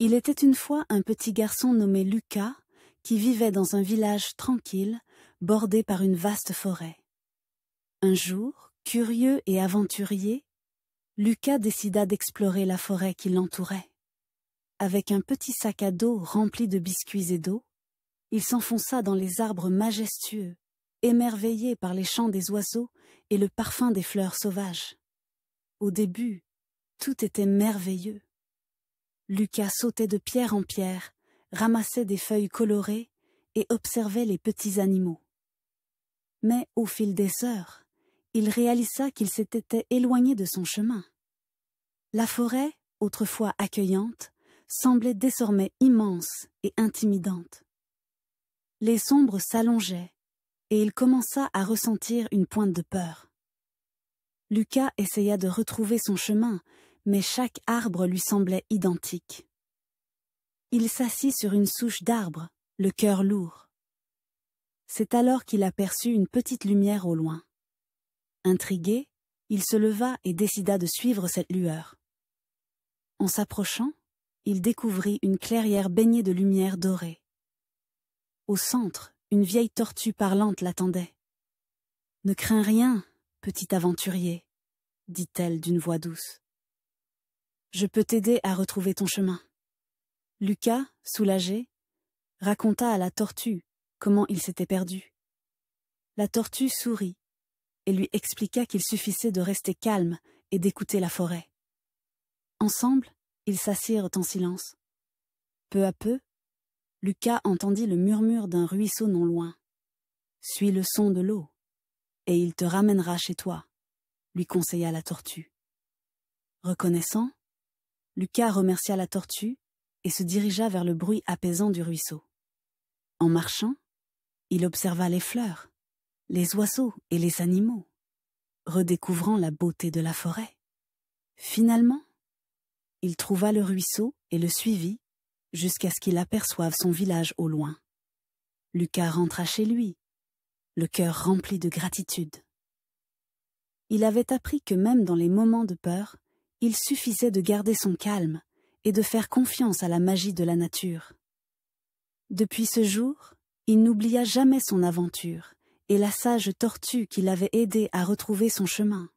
Il était une fois un petit garçon nommé Lucas qui vivait dans un village tranquille, bordé par une vaste forêt. Un jour, curieux et aventurier, Lucas décida d'explorer la forêt qui l'entourait. Avec un petit sac à dos rempli de biscuits et d'eau, il s'enfonça dans les arbres majestueux, émerveillé par les chants des oiseaux et le parfum des fleurs sauvages. Au début, tout était merveilleux. Lucas sautait de pierre en pierre, ramassait des feuilles colorées et observait les petits animaux. Mais au fil des heures, il réalisa qu'il s'était éloigné de son chemin. La forêt, autrefois accueillante, semblait désormais immense et intimidante. Les sombres s'allongeaient et il commença à ressentir une pointe de peur. Lucas essaya de retrouver son chemin, mais chaque arbre lui semblait identique. Il s'assit sur une souche d'arbre, le cœur lourd. C'est alors qu'il aperçut une petite lumière au loin. Intrigué, il se leva et décida de suivre cette lueur. En s'approchant, il découvrit une clairière baignée de lumière dorée. Au centre, une vieille tortue parlante l'attendait. « Ne crains rien, petit aventurier, » dit-elle d'une voix douce. « Je peux t'aider à retrouver ton chemin. » Lucas, soulagé, raconta à la tortue comment il s'était perdu. La tortue sourit et lui expliqua qu'il suffisait de rester calme et d'écouter la forêt. Ensemble, ils s'assirent en silence. Peu à peu, Lucas entendit le murmure d'un ruisseau non loin. « Suis le son de l'eau, et il te ramènera chez toi, » lui conseilla la tortue. Reconnaissant, Lucas remercia la tortue et se dirigea vers le bruit apaisant du ruisseau. En marchant, il observa les fleurs, les oiseaux et les animaux, redécouvrant la beauté de la forêt. Finalement, il trouva le ruisseau et le suivit jusqu'à ce qu'il aperçoive son village au loin. Lucas rentra chez lui, le cœur rempli de gratitude. Il avait appris que même dans les moments de peur, il suffisait de garder son calme et de faire confiance à la magie de la nature. Depuis ce jour, il n'oublia jamais son aventure et la sage tortue qui l'avait aidé à retrouver son chemin.